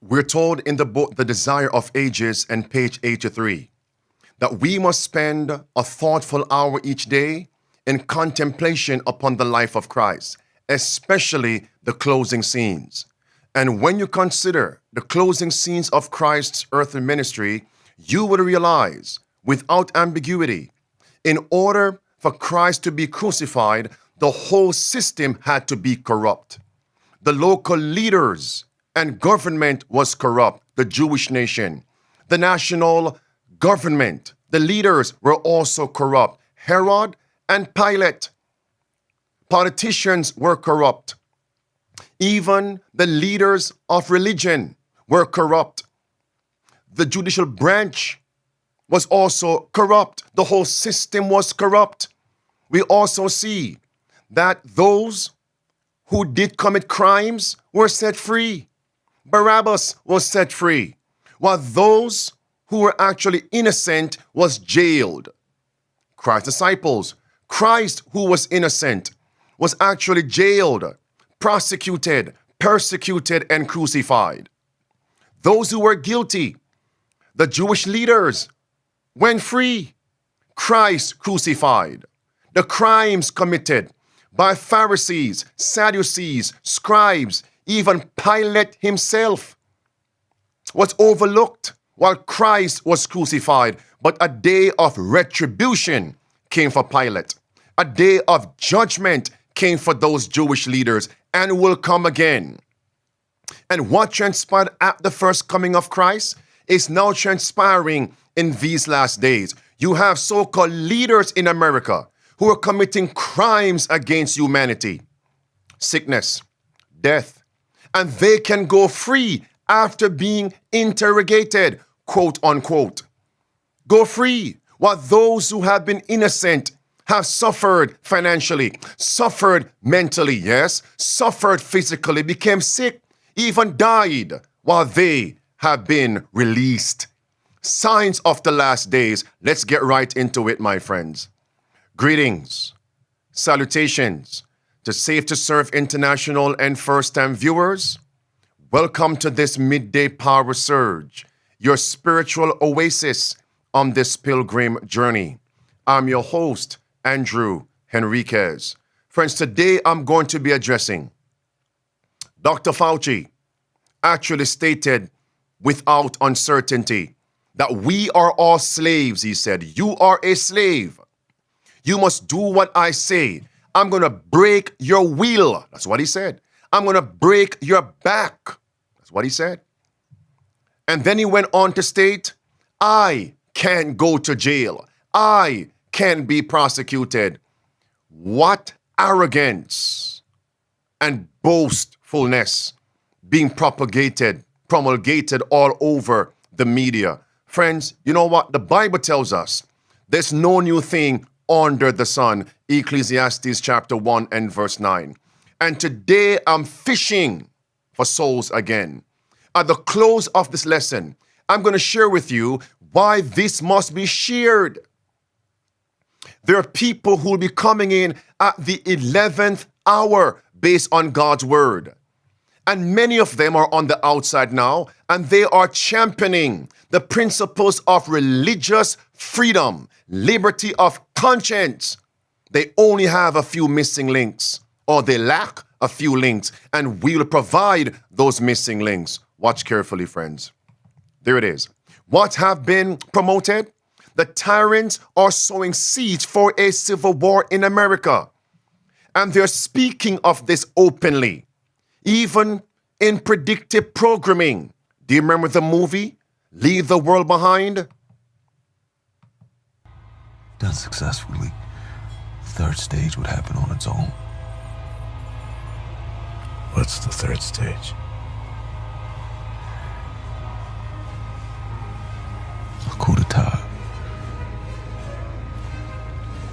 We're told in the book, The Desire of Ages, and page 83, that we must spend a thoughtful hour each day in contemplation upon the life of Christ, especially the closing scenes. And when you consider the closing scenes of Christ's earthly ministry, you will realize, without ambiguity, in order for Christ to be crucified, the whole system had to be corrupt. The local leaders and government was corrupt, the Jewish nation. The national government, the leaders were also corrupt. Herod and Pilate. Politicians were corrupt. Even the leaders of religion were corrupt. The judicial branch was also corrupt. The whole system was corrupt. We also see that those who did commit crimes were set free. Barabbas was set free, while those who were actually innocent was jailed. Christ's disciples, Christ who was innocent, was actually jailed, prosecuted, persecuted, and crucified. Those who were guilty, the Jewish leaders, went free. Christ crucified. The crimes committed by Pharisees, Sadducees, scribes, even Pilate himself was overlooked while Christ was crucified. But a day of retribution came for Pilate. A day of judgment came for those Jewish leaders and will come again. And what transpired at the first coming of Christ is now transpiring in these last days. You have so-called leaders in America who are committing crimes against humanity, sickness, death, and they can go free after being interrogated, quote unquote. Go free, while those who have been innocent have suffered financially, suffered mentally, yes, suffered physically, became sick, even died, while they have been released. Signs of the last days. Let's get right into it, my friends. Greetings, salutations to Safe to Serve International and first-time viewers. Welcome to this midday power surge, your spiritual oasis on this pilgrim journey. I'm your host, Andrew Henriquez. Friends, today I'm going to be addressing Dr. Fauci actually stated without uncertainty that we are all slaves, he said. You are a slave. You must do what I say. I'm going to break your will. That's what he said. I'm going to break your back. That's what he said. And then he went on to state, I can go to jail. I can be prosecuted. What arrogance and boastfulness being promulgated all over the media. Friends, you know what? The Bible tells us there's no new thing under the sun. Ecclesiastes chapter 1 and verse 9. And today I'm fishing for souls again. At the close of this lesson, I'm going to share with you why this must be shared. There are people who will be coming in at the 11th hour based on God's word. And many of them are on the outside now, and they are championing the principles of religious freedom, liberty of conscience. They only have a few missing links, or they lack a few links, and we will provide those missing links. Watch carefully, friends. There it is. What have been promoted? The tyrants are sowing seeds for a civil war in America. And they're speaking of this openly, even in predictive programming. Do you remember the movie, Leave the World Behind? Done successfully, third stage would happen on its own. What's the third stage? A coup d'etat.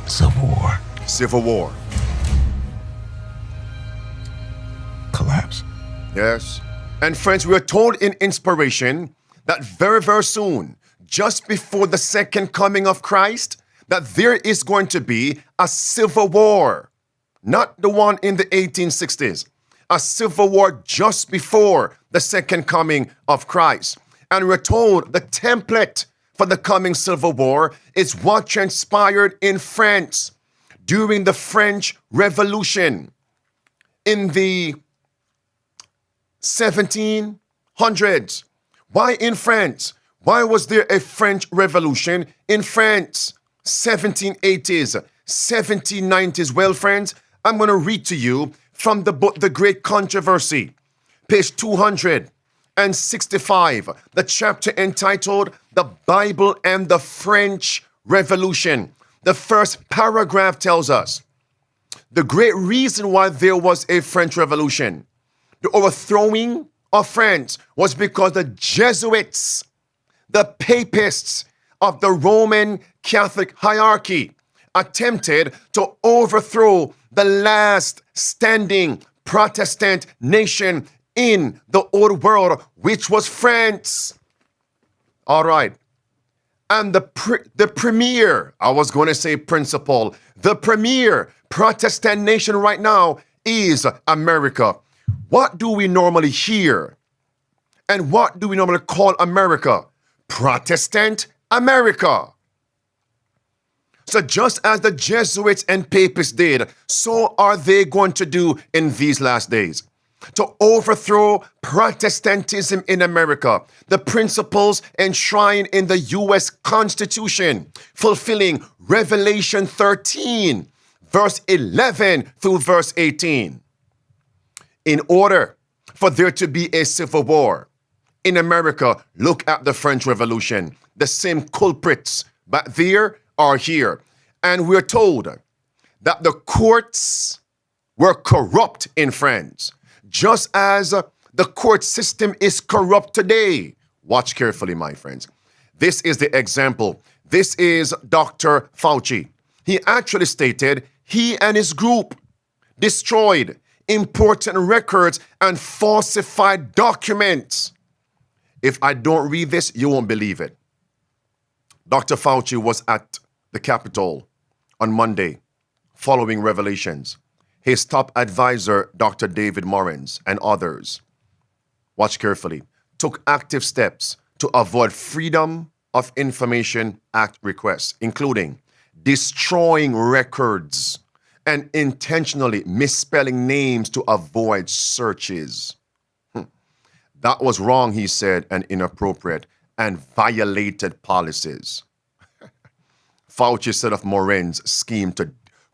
Civil war. Civil war. Collapse. Yes. And friends, we are told in Inspiration that very, very soon, just before the second coming of Christ, that there is going to be a civil war. Not the one in the 1860s. a civil war just before the second coming of Christ. And we're told the template for the coming civil war is what transpired in France during the French Revolution in the 1700s. Why in France? Why was there a French Revolution in France? 1780s, 1790s. Well, friends, I'm going to read to you from the book, The Great Controversy, page 265, the chapter entitled The Bible and the French Revolution. The first paragraph tells us the great reason why there was a French Revolution, the overthrowing of France, was because the Jesuits, the papists of the Roman Catholic hierarchy, attempted to overthrow the last standing Protestant nation in the old world, which was France. All right. And the premier, I was going to say principal, the premier Protestant nation right now is America. What do we normally hear? And what do we normally call America? Protestant America. So just as the Jesuits and papists did, so are they going to do in these last days. To overthrow Protestantism in America, the principles enshrined in the U.S. Constitution, fulfilling Revelation 13, verse 11 through verse 18. In order for there to be a civil war in America, look at the French Revolution. The same culprits back there are here. And we're told that the courts were corrupt in France, just as the court system is corrupt today. Watch carefully, my friends. This is the example. This is Dr. Fauci. He actually stated he and his group destroyed important records and falsified documents. If I don't read this, you won't believe it. Dr. Fauci was at the Capitol on Monday following revelations. His top advisor, Dr. David Morens, and others, watch carefully, took active steps to avoid Freedom of Information Act requests, including destroying records and intentionally misspelling names to avoid searches. That was wrong, he said, and inappropriate, and violated policies. Fauci said of Morin's scheme to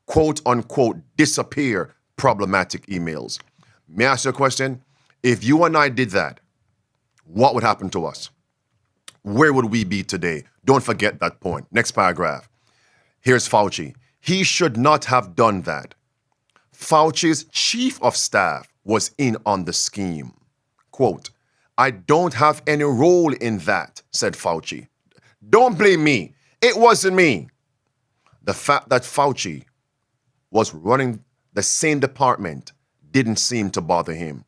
quote-unquote disappear problematic emails. May I ask you a question? If you and I did that, what would happen to us? Where would we be today? Don't forget that point. Next paragraph. Here's Fauci. He should not have done that. Fauci's chief of staff was in on the scheme. Quote, I don't have any role in that, said Fauci. Don't blame me. It wasn't me. The fact that Fauci was running the same department didn't seem to bother him.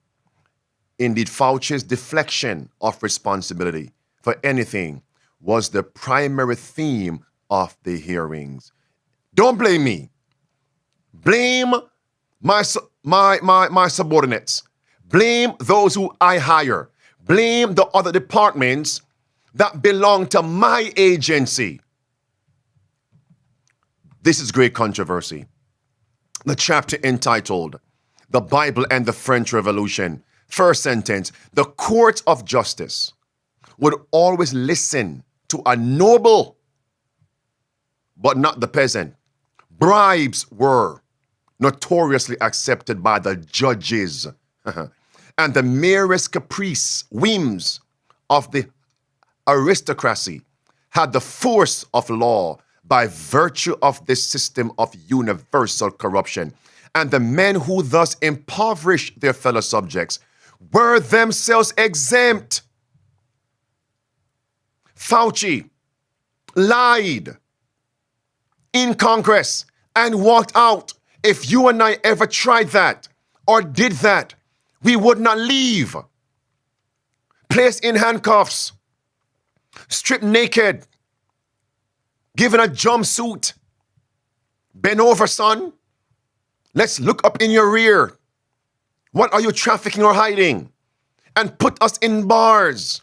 Indeed, Fauci's deflection of responsibility for anything was the primary theme of the hearings. Don't blame me. Blame my subordinates. Blame those who I hire. Blame the other departments that belong to my agency. This is great controversy. The chapter entitled The Bible and the French Revolution. First sentence, the courts of justice would always listen to a noble, but not the peasant. Bribes were notoriously accepted by the judges. And the merest caprice, whims of the aristocracy had the force of law by virtue of this system of universal corruption. And the men who thus impoverished their fellow subjects were themselves exempt. Fauci lied in Congress and walked out. If you and I ever tried that or did that, we would not leave. Placed in handcuffs, stripped naked, given a jumpsuit. Bend over, son. Let's look up in your rear. What are you trafficking or hiding? And put us in bars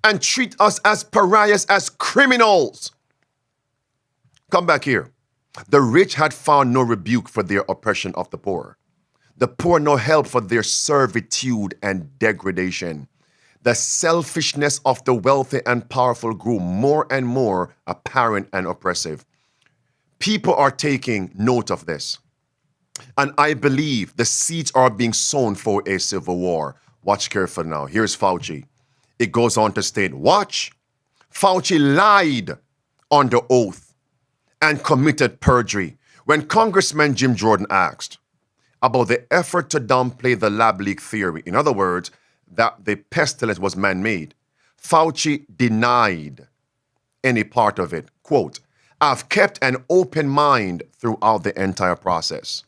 and treat us as pariahs, as criminals. Come back here. The rich had found no rebuke for their oppression of the poor. The poor no help for their servitude and degradation. The selfishness of the wealthy and powerful grew more and more apparent and oppressive. People are taking note of this. And I believe the seeds are being sown for a civil war. Watch carefully now. Here's Fauci. It goes on to state, watch, Fauci lied under oath and committed perjury. When Congressman Jim Jordan asked about the effort to downplay the lab leak theory, in other words, that the pestilence was man-made, Fauci denied any part of it. Quote, I've kept an open mind throughout the entire process.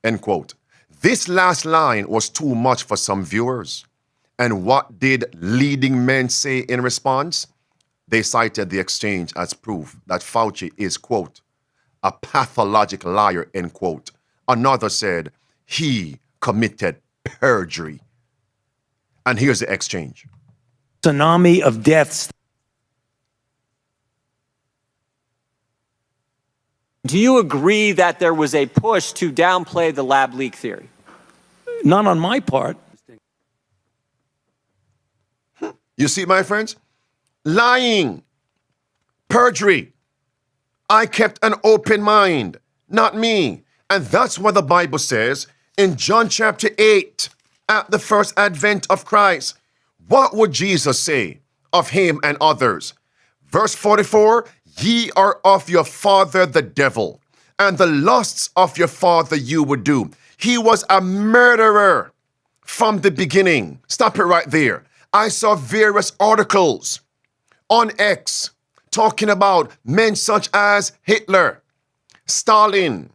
End quote. This last line was too much for some viewers. And what did leading men say in response? They cited the exchange as proof that Fauci is, quote, a pathologic liar, end quote. Another said he committed perjury. And here's the exchange. Tsunami of deaths. Do you agree that there was a push to downplay the lab leak theory? Not on my part. You see, my friends? Lying, perjury. I kept an open mind, not me. And that's what the Bible says in John chapter 8, at the first advent of Christ. What would Jesus say of him and others? Verse 44, ye are of your father the devil, and the lusts of your father you would do. He was a murderer from the beginning. Stop it right there. I saw various articles on X talking about men such as Hitler, Stalin,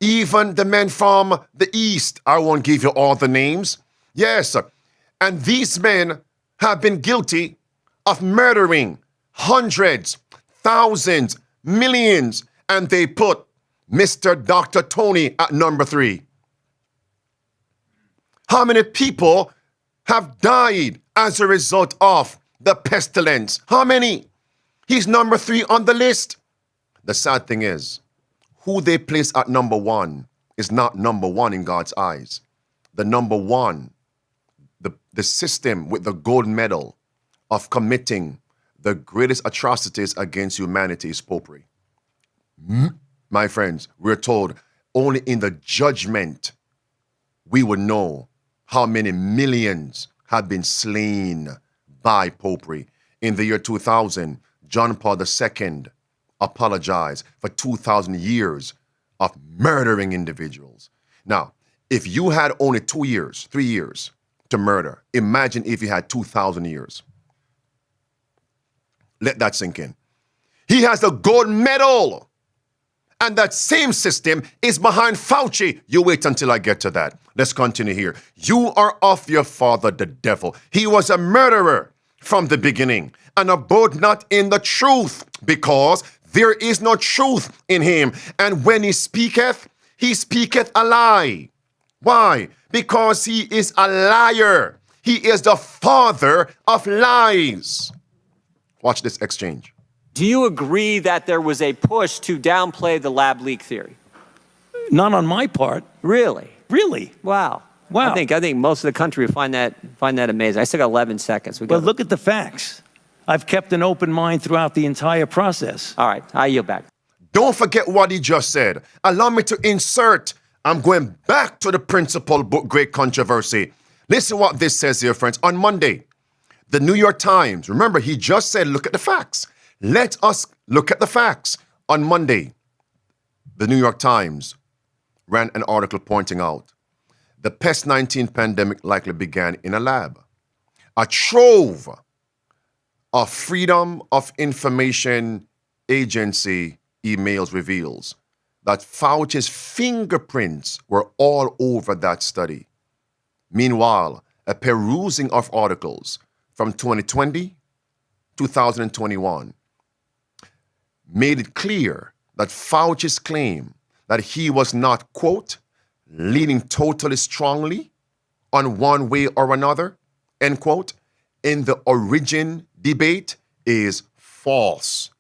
even the men from the East. I won't give you all the names. Yes, and these men have been guilty of murdering hundreds, thousands, millions, and they put Mr. Dr. Tony at number 3. How many people have died as a result of the pestilence? How many? He's number 3 on the list. The sad thing is, who they place at number 1 is not number 1 in God's eyes. The number 1, the system with the gold medal of committing the greatest atrocities against humanity is popery. My friends, we're told only in the judgment we would know how many millions have been slain by popery. In the year 2000, John Paul II apologized for 2,000 years of murdering individuals. Now, if you had only 2 years, 3 years to murder, imagine if you had 2,000 years. Let that sink in. He has a gold medal. And that same system is behind Fauci. You wait until I get to that. Let's continue here. You are of your father, the devil. He was a murderer from the beginning and abode not in the truth, because there is no truth in him. And when he speaketh a lie. Why? Because he is a liar. He is the father of lies. Watch this exchange. Do you agree that there was a push to downplay the lab leak theory? Not on my part. Really? Really? Wow. Wow. I think most of the country would find that amazing. I still got 11 seconds. But look at the facts. I've kept an open mind throughout the entire process. All right, I yield back. Don't forget what he just said. Allow me to insert. I'm going back to the principal book, Great Controversy. Listen what this says here, friends. On Monday, the New York Times, remember, he just said, look at the facts. Let us look at the facts. On Monday, the New York Times ran an article pointing out the pest-19 pandemic likely began in a lab. A trove of Freedom of Information Agency emails reveals that Fauci's fingerprints were all over that study. Meanwhile, a perusing of articles from 2020, 2021, made it clear that Fauci's claim that he was not, quote, leaning totally strongly on one way or another, end quote, in the origin debate is false,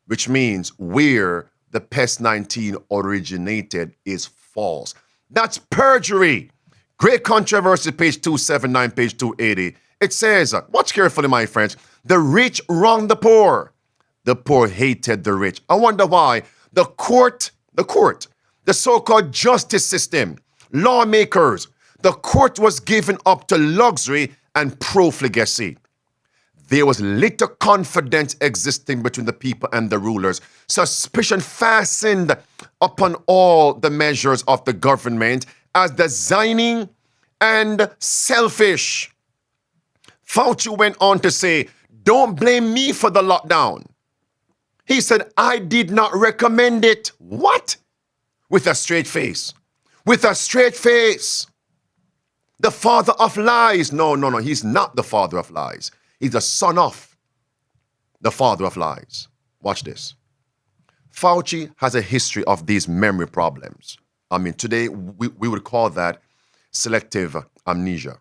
which means where the pest 19 originated is false. That's perjury. Great Controversy, page 279, page 280. It says, watch carefully, my friends, the rich wronged the poor hated the rich. I wonder why the court, the so-called justice system, lawmakers, the court was given up to luxury and profligacy. There was little confidence existing between the people and the rulers. Suspicion fastened upon all the measures of the government as designing and selfish. Fauci went on to say, don't blame me for the lockdown. He said, I did not recommend it. What? With a straight face. With a straight face. The father of lies. No, he's not the father of lies. He's the son of the father of lies. Watch this. Fauci has a history of these memory problems. I mean, today we would call that selective amnesia.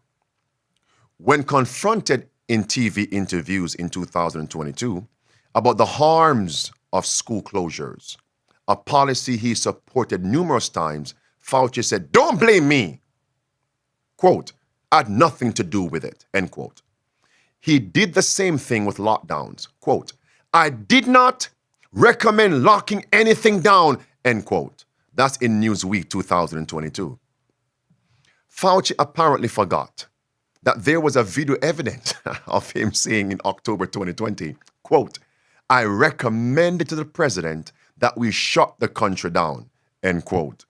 When confronted in TV interviews in 2022 about the harms of school closures, a policy he supported numerous times, Fauci said, don't blame me. Quote, I had nothing to do with it, end quote. He did the same thing with lockdowns. Quote, I did not recommend locking anything down, end quote. That's in Newsweek 2022. Fauci apparently forgot that there was a video evidence of him saying in October 2020, quote, I recommended to the president that we shut the country down, end quote.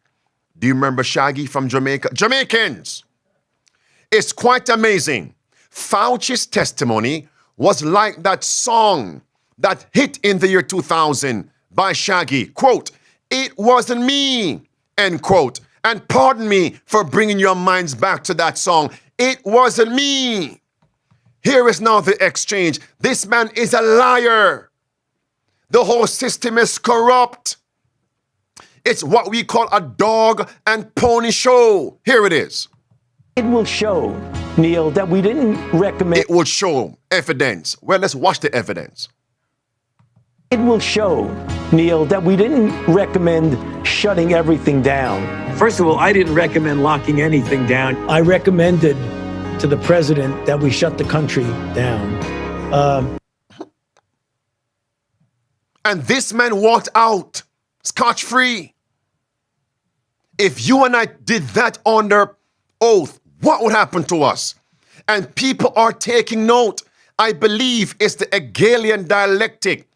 Do you remember Shaggy from Jamaica? Jamaicans! It's quite amazing. Fauci's testimony was like that song that hit in the year 2000 by Shaggy. Quote, it wasn't me, end quote. And pardon me for bringing your minds back to that song. It wasn't me. Here is now the exchange. This man is a liar. The whole system is corrupt. It's what we call a dog and pony show. Here it is. It will show, Neil, that we didn't recommend. It will show evidence. Well, let's watch the evidence. It will show, Neil, that we didn't recommend shutting everything down. First of all, I didn't recommend locking anything down. I recommended to the president that we shut the country down. And this man walked out scotch-free. If you and I did that under oath, what would happen to us? And people are taking note. I believe it's the Hegelian dialectic.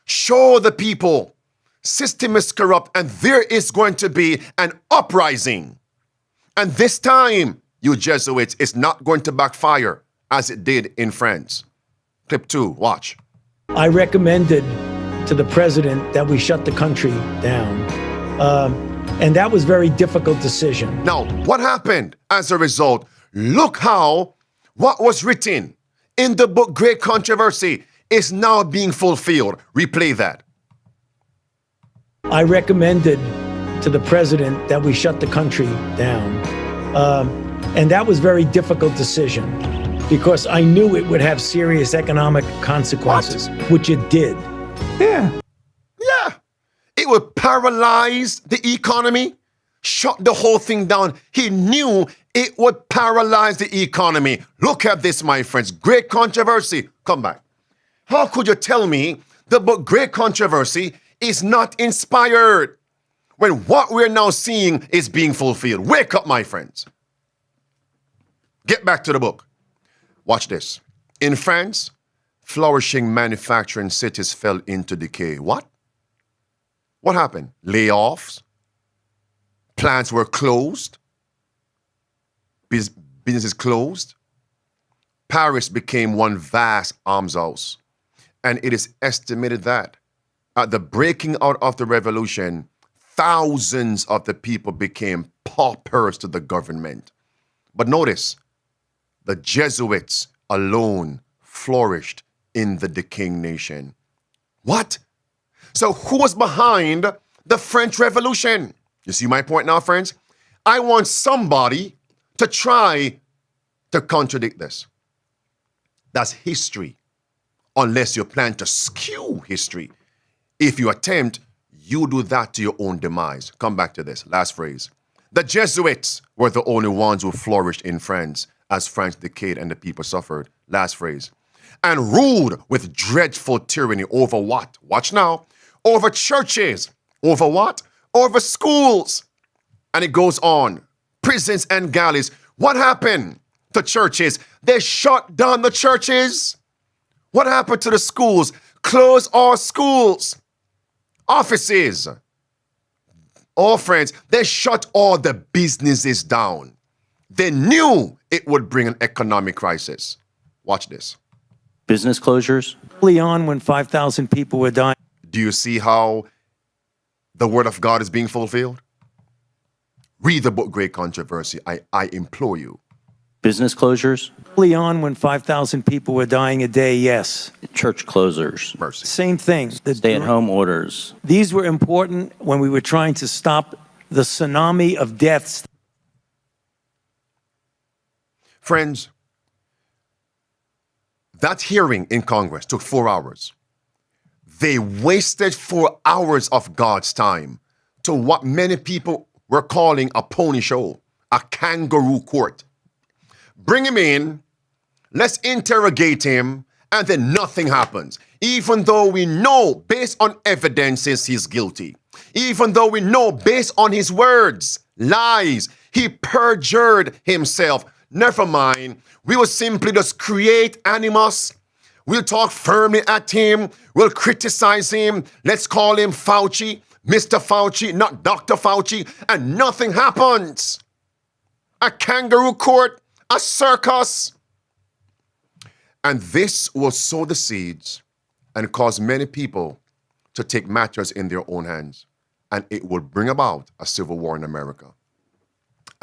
Show the people system is corrupt and there is going to be an uprising. And this time, you Jesuits, it's not going to backfire as it did in France. Clip 2, watch. I recommended to the president that we shut the country down. And that was a very difficult decision. Now, what happened as a result? Look how what was written in the book Great Controversy is now being fulfilled. Replay that. I recommended to the president that we shut the country down. And that was a very difficult decision because I knew it would have serious economic consequences, which it did. Yeah. It would paralyze the economy, shut the whole thing down. He knew it would paralyze the economy. Look at this, my friends. Great Controversy. Come back. How could you tell me the book Great Controversy is not inspired when what we're now seeing is being fulfilled? Wake up, my friends. Get back to the book. Watch this. In France, flourishing manufacturing cities fell into decay. What? What happened? Layoffs? Plants were closed? Businesses closed? Paris became one vast almshouse. And it is estimated that at the breaking out of the revolution, thousands of the people became paupers to the government. But notice, the Jesuits alone flourished in the decaying nation. What? So who was behind the French Revolution? You see my point now, friends? I want somebody to try to contradict this. That's history, unless you plan to skew history. If you attempt, you do that to your own demise. Come back to this, last phrase. The Jesuits were the only ones who flourished in France as France decayed and the people suffered. Last phrase. And ruled with dreadful tyranny over what? Watch now. Over churches. Over what? Over schools. And it goes on. Prisons and galleys. What happened to churches? They shut down the churches. What happened to the schools? Close all schools. Offices. All friends, they shut all the businesses down. They knew it would bring an economic crisis. Watch this. Business closures. Early on, when 5,000 people were dying. Do you see how the word of God is being fulfilled? Read the book Great Controversy. I implore you. Business closures. Early on, when 5,000 people were dying a day, yes. Church closures. Mercy. Same thing. Stay-at-home orders. These were important when we were trying to stop the tsunami of deaths. Friends, that hearing in Congress took 4 hours. They wasted 4 hours of God's time to what many people were calling a pony show, a kangaroo court. Bring him in, let's interrogate him, and then nothing happens. Even though we know, based on evidences, he's guilty. Even though we know, based on his words, lies, he perjured himself. Never mind. We will simply just create animus. We'll talk firmly at him. We'll criticize him. Let's call him Fauci, Mr. Fauci, not Dr. Fauci, and nothing happens. A kangaroo court, a circus. And this will sow the seeds and cause many people to take matters in their own hands. And it will bring about a civil war in America.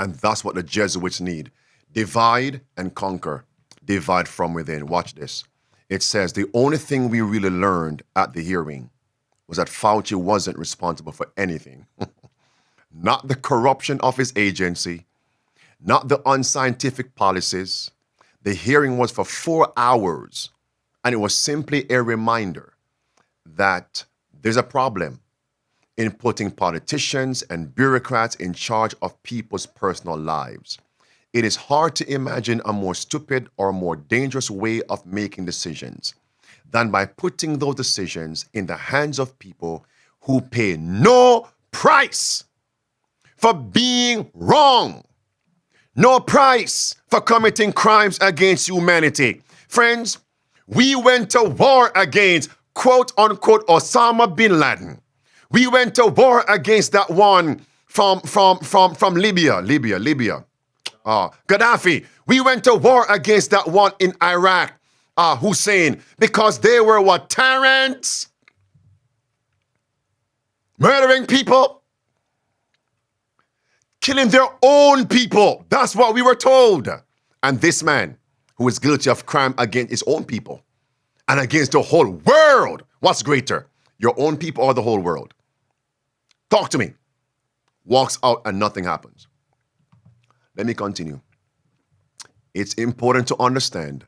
And that's what the Jesuits need. Divide and conquer. Divide from within. Watch this. It says the only thing we really learned at the hearing was that Fauci wasn't responsible for anything. Not the corruption of his agency, not the unscientific policies. The hearing was for 4 hours, and it was simply a reminder that there's a problem in putting politicians and bureaucrats in charge of people's personal lives. It is hard to imagine a more stupid or more dangerous way of making decisions than by putting those decisions in the hands of people who pay no price for being wrong, no price for committing crimes against humanity. Friends, we went to war against, quote unquote, Osama bin Laden. We went to war against that one from Libya. Gaddafi. We went to war against that one in Iraq, Hussein, because they were what? Tyrants? Murdering people? Killing their own people. That's what we were told. And this man, who is guilty of crime against his own people and against the whole world, what's greater? Your own people or the whole world? Talk to me. Walks out and nothing happens. Let me continue. It's important to understand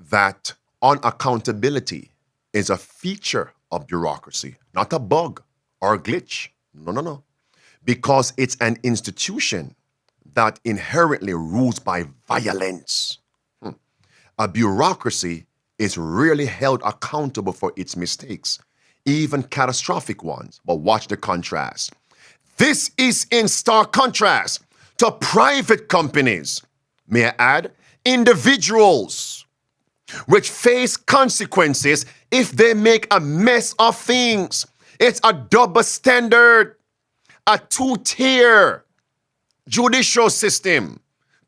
that unaccountability is a feature of bureaucracy, not a bug or a glitch. No. Because it's an institution that inherently rules by violence. A bureaucracy is rarely held accountable for its mistakes, even catastrophic ones. But watch the contrast. This is in stark contrast to private companies, may I add, individuals, which face consequences if they make a mess of things. It's a double standard, a two-tier judicial system,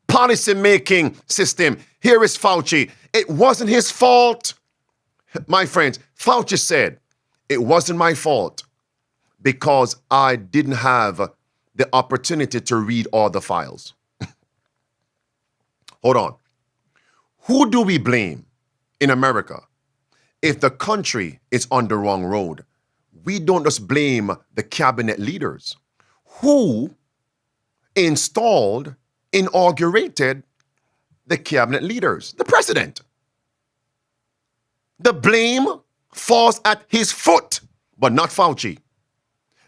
policy-making system. Here is Fauci. It wasn't his fault. My friends, Fauci said, it wasn't my fault because I didn't have the opportunity to read all the files. Hold on. Who do we blame in America if the country is on the wrong road? We don't just blame the cabinet leaders who inaugurated the cabinet leaders, the president. The blame falls at his foot, but not Fauci,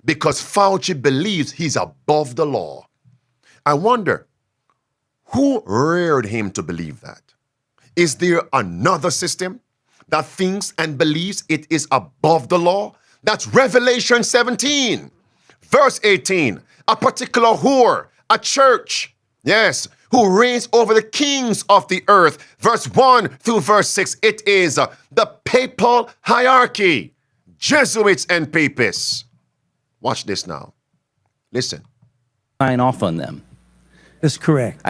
because Fauci believes he's above the law. I wonder, who reared him to believe that? Is there another system that thinks and believes it is above the law? That's Revelation 17, verse 18. A particular whore, a church, yes, who reigns over the kings of the earth. Verse 1 through verse 6, it is the papal hierarchy, Jesuits and papists. Watch this now. Listen. Sign off on them. That's correct.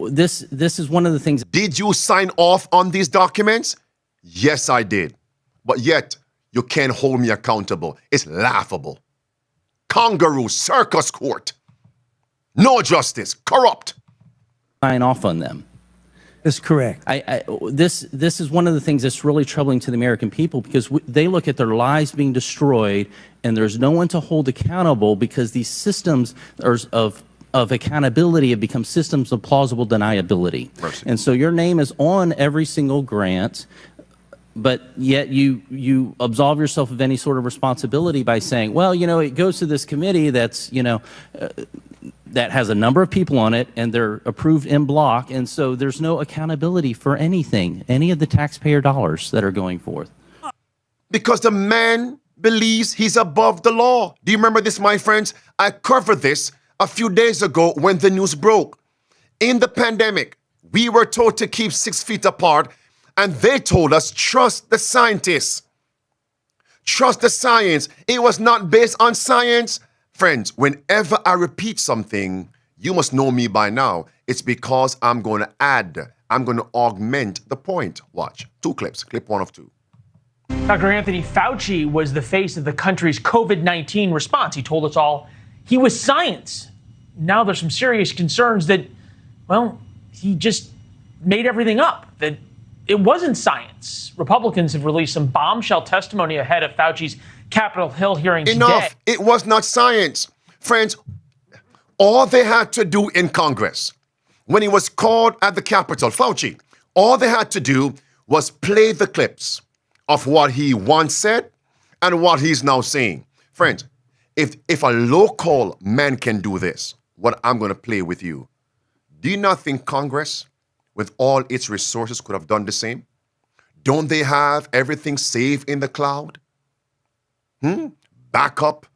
This is one of the things. Did you sign off on these documents? Yes, I did. But yet, you can't hold me accountable. It's laughable. Kangaroo circus court. No justice. Corrupt. Sign off on them. That's correct. This is one of the things that's really troubling to the American people, because they look at their lives being destroyed and there's no one to hold accountable, because these systems of accountability have become systems of plausible deniability. Mercy. And so your name is on every single grant, but yet you absolve yourself of any sort of responsibility by saying, well, you know, it goes to this committee that's, you know, that has a number of people on it and they're approved in block. And so there's no accountability for anything, any of the taxpayer dollars that are going forth. Because the man believes he's above the law. Do you remember this, my friends? I covered this a few days ago when the news broke. In the pandemic, we were told to keep 6 feet apart, and they told us, trust the scientists. Trust the science. It was not based on science. Friends, whenever I repeat something, you must know me by now. It's because I'm going to augment the point. Watch. 2 clips. Clip 1 of 2. Dr. Anthony Fauci was the face of the country's COVID-19 response. He told us all he was science. Now there's some serious concerns that, well, he just made everything up, that it wasn't science. Republicans have released some bombshell testimony ahead of Fauci's Capitol Hill hearing today. Enough. It was not science. Friends, all they had to do in Congress, when he was called at the Capitol, Fauci, all they had to do was play the clips of what he once said and what he's now saying. Friends, if a local man can do this, what I'm going to play with you, do you not think Congress, with all its resources, could have done the same? Don't they have everything saved in the cloud? Backup.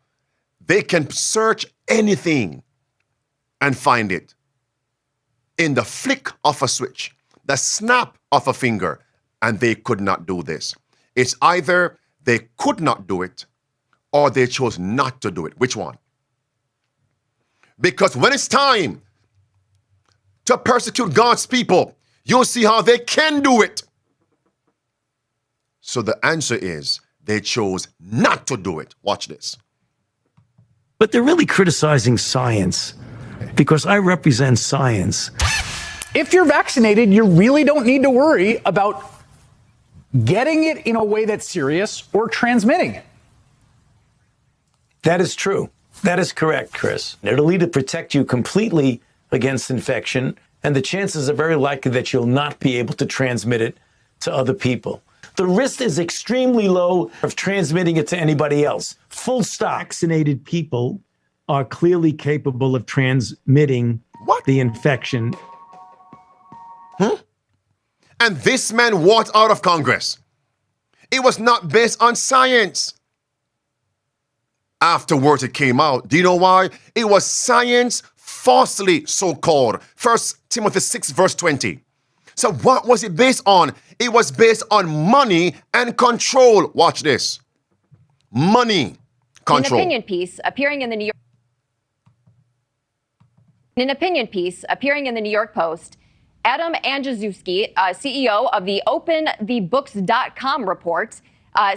They can search anything and find it in the flick of a switch, the snap of a finger, and they could not do this. It's either they could not do it or they chose not to do it. Which one? Because when it's time to persecute God's people, you'll see how they can do it. So the answer is they chose not to do it. Watch this. But they're really criticizing science, because I represent science. If you're vaccinated, you really don't need to worry about getting it in a way that's serious or transmitting it. That is true. That is correct, Chris. It'll either protect you completely against infection, and the chances are very likely that you'll not be able to transmit it to other people. The risk is extremely low of transmitting it to anybody else. Full stop. Vaccinated people are clearly capable of transmitting the infection. And this man walked out of Congress. It was not based on science. Afterwards, it came out. Do you know why? It was science falsely so-called. 1 Timothy 6, verse 20. So what was it based on? It was based on money and control. Watch this. Money, control. In an opinion piece appearing in the New York Post, Adam Andrzejewski, CEO of the OpenTheBooks.com report,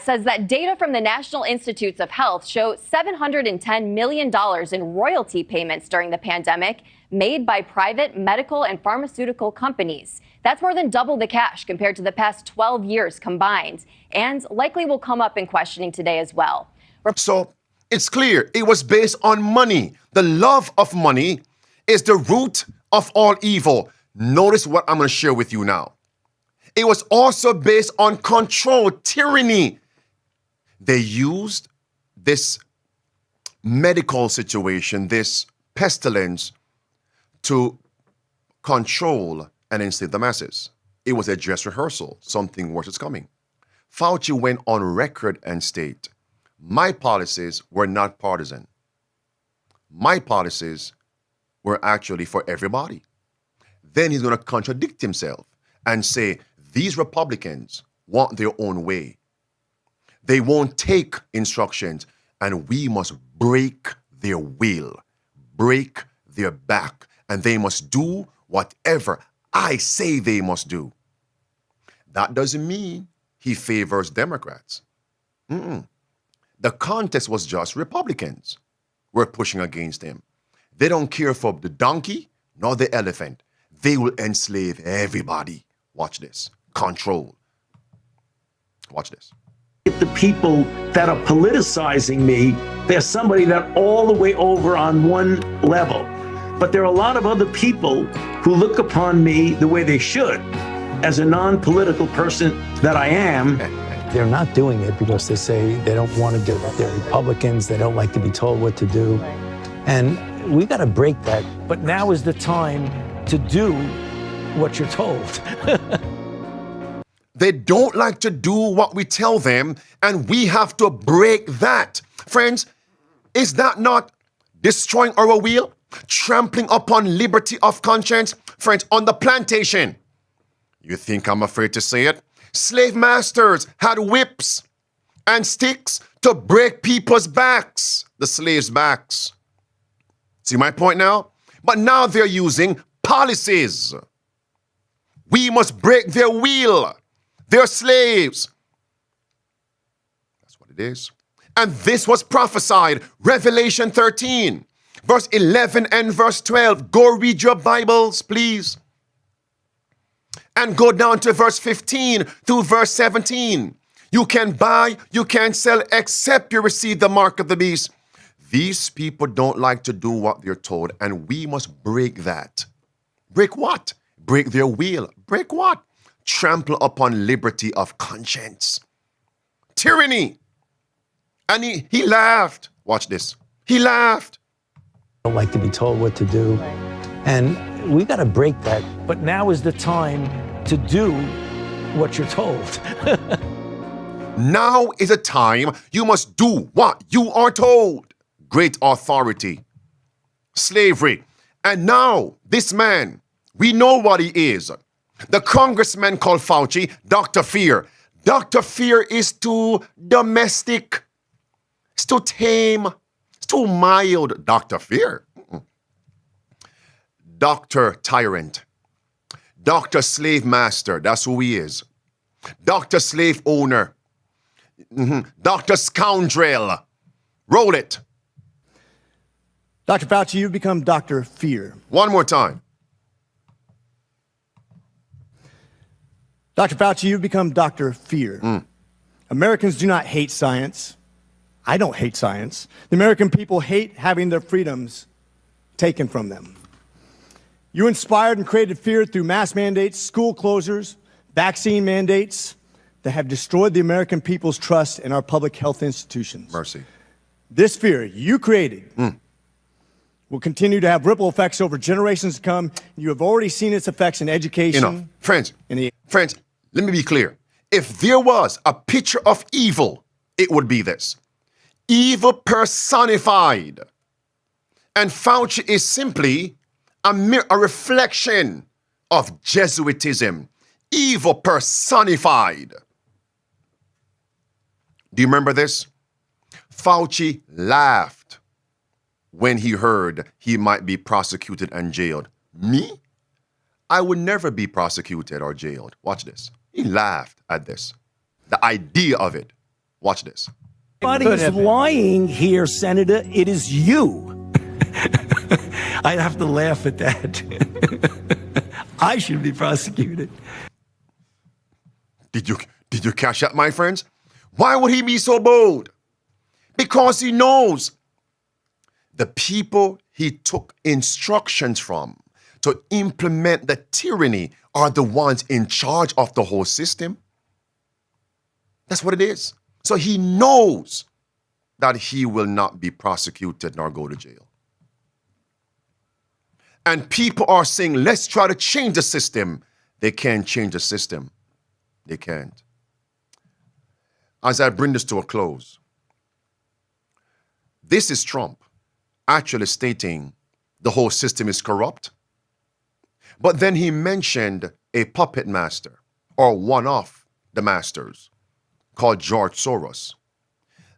says that data from the National Institutes of Health show $710 million in royalty payments during the pandemic made by private medical and pharmaceutical companies. That's more than double the cash compared to the past 12 years combined, and likely will come up in questioning today as well. So it's clear it was based on money. The love of money is the root of all evil. Notice what I'm going to share with you now. It was also based on control, tyranny. They used this medical situation, this pestilence, to control and enslave the masses. It was a dress rehearsal. Something worse is coming. Fauci went on record and stated, my policies were not partisan. My policies were actually for everybody. Then he's going to contradict himself and say, these Republicans want their own way. They won't take instructions, and we must break their will, break their back, and they must do whatever I say they must do. That doesn't mean he favors Democrats. The contest was just Republicans were pushing against him. They don't care for the donkey nor the elephant. They will enslave everybody. Watch this. Control. Watch this. The people that are politicizing me, there's somebody that all the way over on one level. But there are a lot of other people who look upon me the way they should, as a non-political person that I am. They're not doing it because they say they don't want to do it. They're Republicans. They don't like to be told what to do. And we got to break that. But now is the time to do what you're told. They don't like to do what we tell them, and we have to break that. Friends, is that not destroying our will? Trampling upon liberty of conscience? Friends, on the plantation, you think I'm afraid to say it? Slave masters had whips and sticks to break people's backs, the slaves' backs. See my point now? But now they're using policies. We must break their will. They're slaves. That's what it is. And this was prophesied, Revelation 13, verse 11 and verse 12. Go read your Bibles, please. And go down to verse 15 through verse 17. You can buy, you can't sell, except you receive the mark of the beast. These people don't like to do what they're told, and we must break that. Break what? Break their will. Break what? Trample upon liberty of conscience. Tyranny. And he laughed. Watch this. He laughed. Don't like to be told what to do. And we got to break that. But now is the time to do what you're told. Now is a time you must do what you are told. Great authority. Slavery. And now, this man, we know what he is. The congressman called Fauci, Dr. Fear. Dr. Fear is too domestic. It's too tame. It's too mild, Dr. Fear. Dr. Tyrant. Dr. Slave Master. That's who he is. Dr. Slave Owner. Dr. Scoundrel. Roll it. Dr. Fauci, you've become Dr. Fear. One more time. Dr. Fauci, you've become Dr. Fear. Americans do not hate science. I don't hate science. The American people hate having their freedoms taken from them. You inspired and created fear through mass mandates, school closures, vaccine mandates that have destroyed the American people's trust in our public health institutions. Mercy. This fear you created will continue to have ripple effects over generations to come. You have already seen its effects in education. Enough. Friends, let me be clear. If there was a picture of evil, it would be this. Evil personified. And Fauci is simply a reflection of Jesuitism. Evil personified. Do you remember this? Fauci laughed when he heard he might be prosecuted and jailed. Me? I would never be prosecuted or jailed. Watch this. He laughed at this. The idea of it. Watch this. Nobody's lying here, Senator. It is you. I'd have to laugh at that. I should be prosecuted. Did you catch that, my friends? Why would he be so bold? Because he knows the people he took instructions from to implement the tyranny are the ones in charge of the whole system. That's what it is. So he knows that he will not be prosecuted nor go to jail. And people are saying, let's try to change the system. They can't change the system. They can't. As I bring this to a close, this is Trump actually stating the whole system is corrupt. But then he mentioned a puppet master, or one of the masters, called George Soros.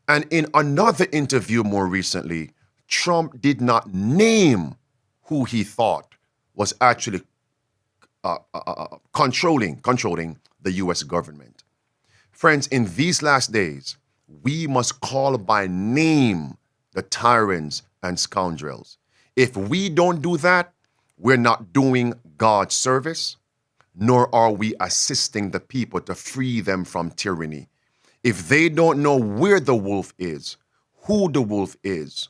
And in another interview more recently, Trump did not name who he thought was actually controlling the U.S. government. Friends, in these last days, we must call by name the tyrants and scoundrels. If we don't do that, we're not doing God's service, nor are we assisting the people to free them from tyranny. If they don't know where the wolf is, who the wolf is,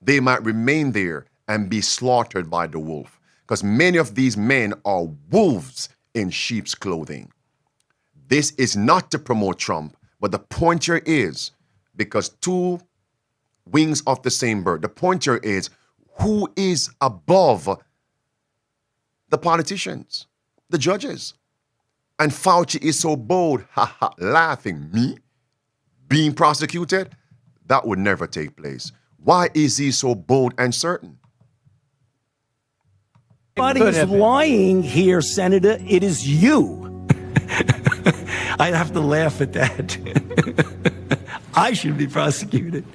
they might remain there and be slaughtered by the wolf. Because many of these men are wolves in sheep's clothing. This is not to promote Trump, but the point here is, because two wings of the same bird, the point here is, who is above the politicians, the judges? And Fauci is so bold, laughing, me being prosecuted? That would never take place. Why is he so bold and certain? Everybody's lying here, Senator. It is you. I have to laugh at that. I should be prosecuted.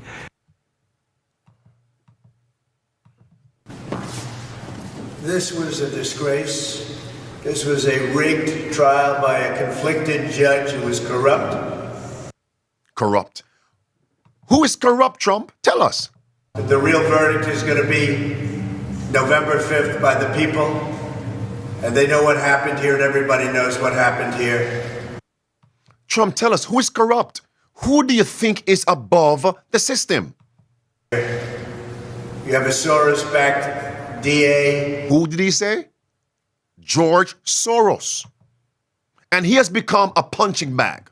This was a disgrace. This was a rigged trial by a conflicted judge who was corrupt. Corrupt. Who is corrupt, Trump? Tell us. The real verdict is going to be November 5th by the people. And they know what happened here, and everybody knows what happened here. Trump, tell us, who is corrupt? Who do you think is above the system? You have a Soros-backed DA. Who did he say? George Soros. And he has become a punching bag.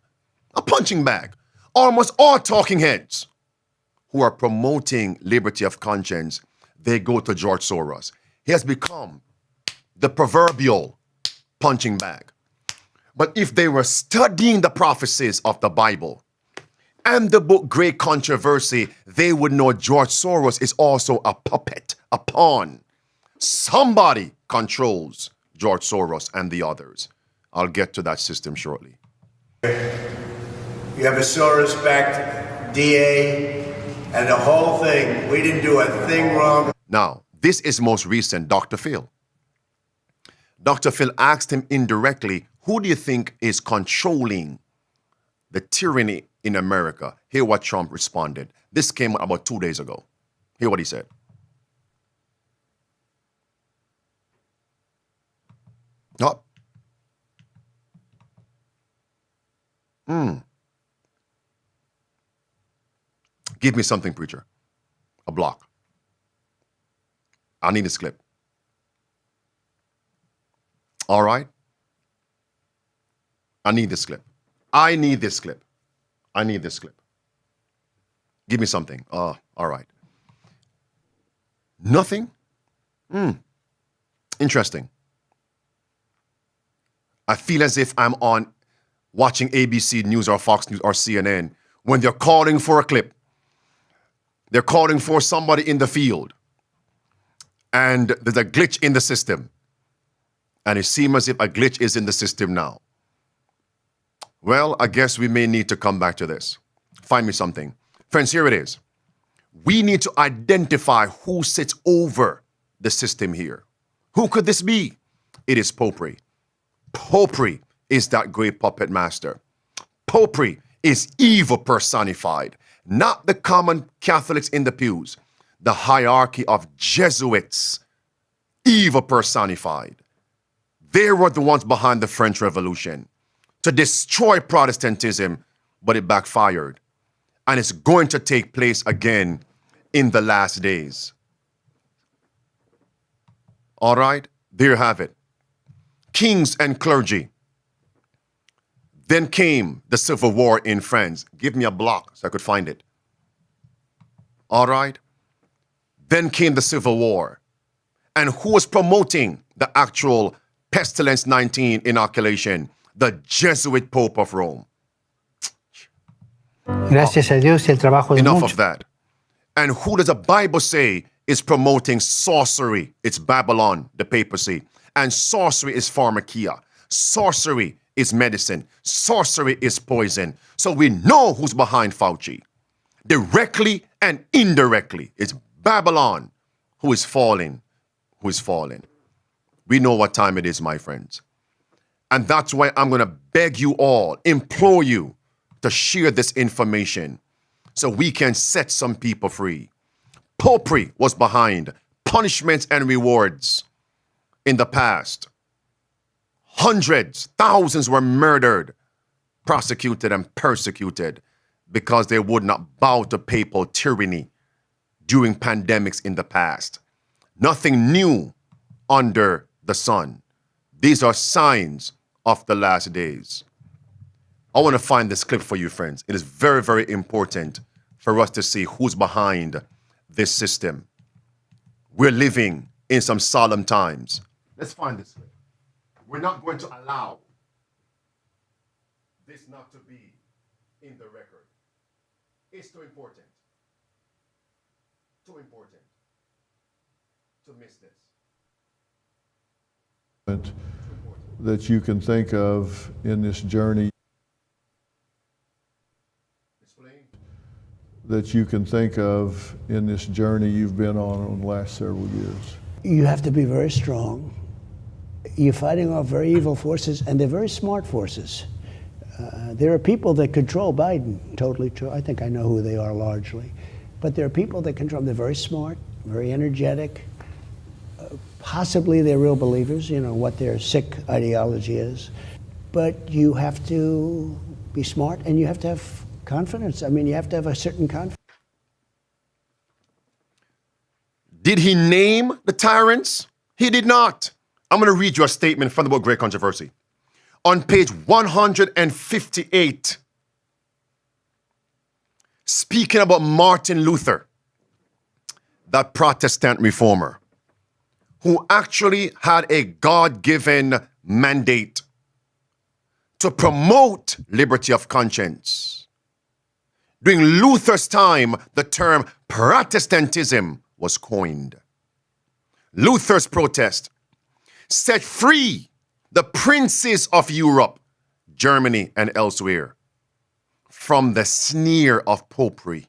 A punching bag. Almost all talking heads who are promoting liberty of conscience, they go to George Soros. He has become the proverbial punching bag. But if they were studying the prophecies of the Bible and the book Great Controversy, they would know George Soros is also a puppet, a pawn. Somebody controls George Soros and the others. I'll get to that system shortly. You have a Soros-backed DA and the whole thing. We didn't do a thing wrong. Now, this is most recent, Dr. Phil. Dr. Phil asked him indirectly, who do you think is controlling the tyranny in America? Hear what Trump responded. This came out about 2 days ago. Hear what he said. Oh. Give me something, preacher. A block. I need this clip. All right? I need this clip. I need this clip. I need this clip. Give me something. All right. Nothing? Interesting. I feel as if I'm on watching ABC News or Fox News or CNN when they're calling for a clip. They're calling for somebody in the field. And there's a glitch in the system. And it seems as if a glitch is in the system now. Well, I guess we may need to come back to this. Find me something. Friends, here it is. We need to identify who sits over the system here. Who could this be? It is Popery. Popery is that great puppet master. Popery is evil personified, not the common Catholics in the pews, the hierarchy of Jesuits, evil personified. They were the ones behind the French Revolution to destroy Protestantism, but it backfired. And it's going to take place again in the last days. All right? There you have it. Kings and clergy. Then came the Civil War in France. Give me a block so I could find it. All right. Then came the Civil War. And who was promoting the actual Pestilence 19 inoculation? The Jesuit Pope of Rome. Gracias a Dios, el trabajo de Enough muchos. of that. And who does the Bible say is promoting sorcery? It's Babylon, the papacy. And sorcery is pharmakia. Sorcery is medicine. Sorcery is poison. So we know who's behind Fauci. Directly and indirectly. It's Babylon who is falling. Who is falling. We know what time it is, my friends. And that's why I'm going to beg you all, implore you to share this information so we can set some people free. Popery was behind punishments and rewards in the past. Hundreds, thousands were murdered, prosecuted, and persecuted because they would not bow to papal tyranny during pandemics in the past. Nothing new under the sun. These are signs of the last days. I want to find this clip for you, friends. It is very, very important for us to see who's behind this system. We're living in some solemn times. Let's find this clip. We're not going to allow this not to be in the record. It's too important. Too important to miss this. That you can think of in this journey. That you can think of in this journey you've been on the last several years? You have to be very strong. You're fighting off very evil forces, and they're very smart forces. There are people that control Biden, totally true. I think I know who they are largely. But there are people that control them. They're very smart, very energetic. Possibly they're real believers, you know, what their sick ideology is. But you have to be smart, and you have to have confidence. I mean, you have to have a certain confidence. Did he name the tyrants? He did not. I'm going to read you a statement from the book Great Controversy. On page 158, speaking about Martin Luther, the Protestant reformer, who actually had a God-given mandate to promote liberty of conscience. During Luther's time, the term Protestantism was coined. Luther's protest set free the princes of Europe, Germany, and elsewhere from the sneer of popery.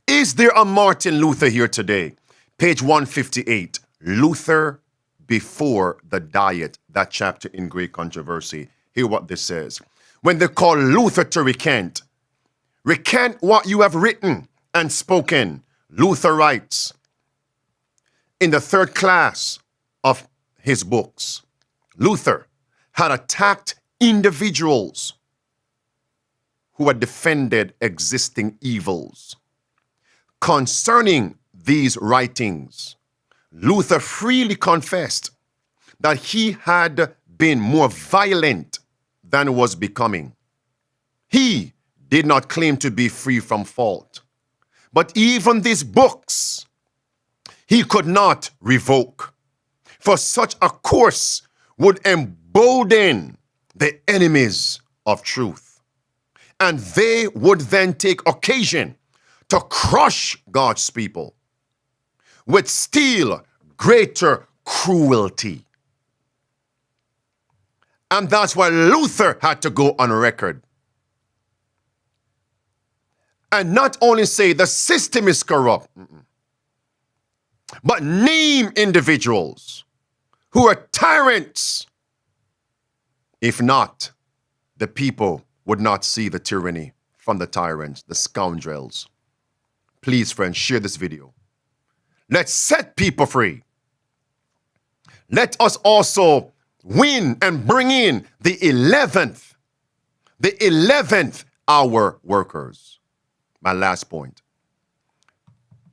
Is there a Martin Luther here today? Page 158, Luther before the Diet, that chapter in Great Controversy. Hear what this says. When they call Luther to recant what you have written and spoken, Luther writes in the third class of his books, Luther had attacked individuals who had defended existing evils. Concerning these writings, Luther freely confessed that he had been more violent than was becoming. He did not claim to be free from fault, but even these books he could not revoke, for such a course would embolden the enemies of truth, and they would then take occasion to crush God's people with still greater cruelty. And that's why Luther had to go on record and not only say the system is corrupt, but name individuals who are tyrants. If not, the people would not see the tyranny from the tyrants, the scoundrels. Please, friends, share this video. Let's set people free. Let us also win and bring in the 11th hour workers. My last point.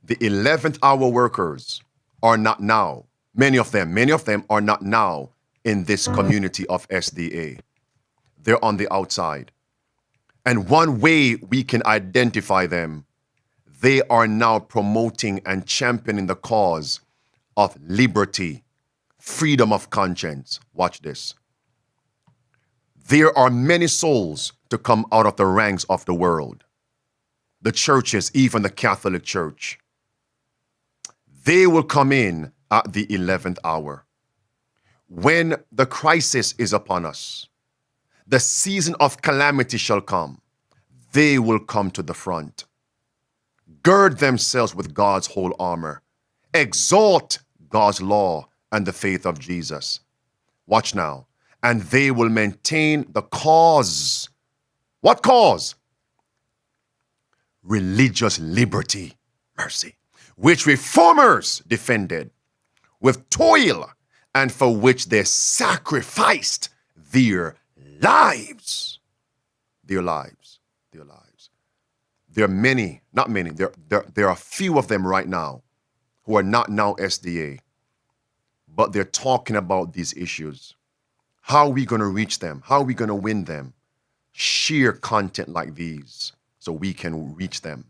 The 11th hour workers are not now Many of them are not now in this community of SDA. They're on the outside. And one way we can identify them, they are now promoting and championing the cause of liberty, freedom of conscience. Watch this. There are many souls to come out of the ranks of the world. The churches, even the Catholic Church. They will come in at the 11th hour. When the crisis is upon us, the season of calamity shall come. They will come to the front. Gird themselves with God's whole armor. Exalt God's law and the faith of Jesus. Watch now. And they will maintain the cause. What cause? Religious liberty, mercy, which reformers defended with toil and for which they sacrificed their lives. Their lives. Their lives. There are many, not many, there are a few of them right now who are not now SDA, but they're talking about these issues. How are we going to reach them? How are we going to win them? Share content like these so we can reach them.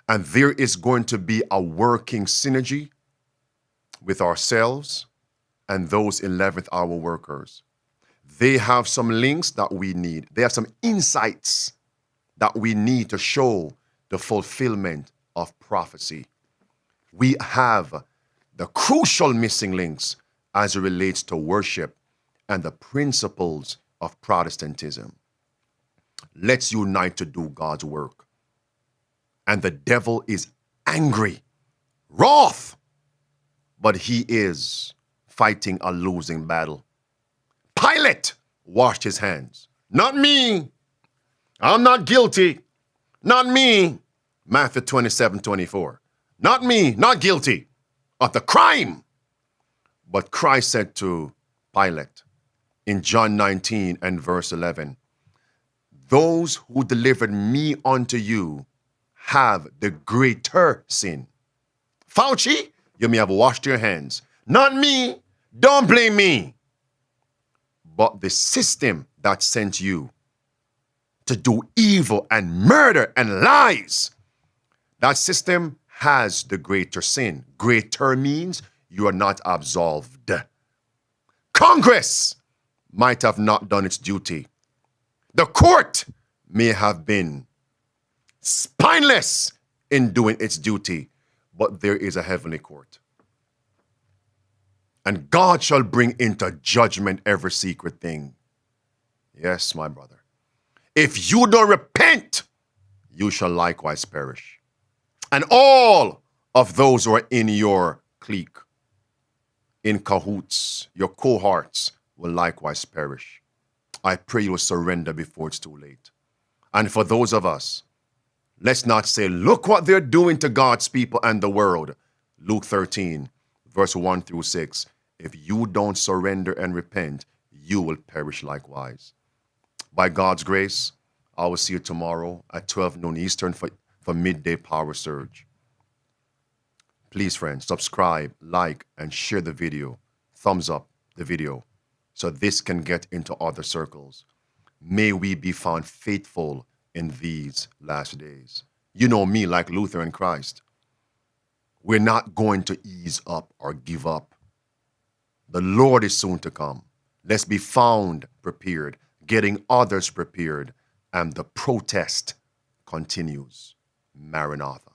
And there is going to be a working synergy with ourselves and those 11th hour workers. They have some links that we need. They have some insights that we need to show the fulfillment of prophecy. We have the crucial missing links as it relates to worship and the principles of Protestantism. Let's unite to do God's work. And the devil is angry, wroth, but he is fighting a losing battle. Pilate washed his hands. Not me. I'm not guilty. Not me. Matthew 27:24. Not me, not guilty of the crime. But Christ said to Pilate in John 19 and verse 11, those who delivered me unto you have the greater sin. Fauci, you may have washed your hands. Not me. Don't blame me. But the system that sent you to do evil and murder and lies, that system has the greater sin. Greater means you are not absolved. Congress might have not done its duty. The court may have been spineless in doing its duty, but there is a heavenly court. And God shall bring into judgment every secret thing. Yes, my brother. If you don't repent, you shall likewise perish. And all of those who are in your clique, in cahoots, your cohorts, will likewise perish. I pray you will surrender before it's too late. And for those of us, let's not say, look what they're doing to God's people and the world. Luke 13, verse 1 through 6. If you don't surrender and repent, you will perish likewise. By God's grace, I will see you tomorrow at 12 noon Eastern for midday power surge. Please, friends, subscribe, like, and share the video. Thumbs up the video so this can get into other circles. May we be found faithful in these last days. You know me, like Luther and Christ. We're not going to ease up or give up. The Lord is soon to come. Let's be found prepared, getting others prepared, and the protest continues. Maranatha.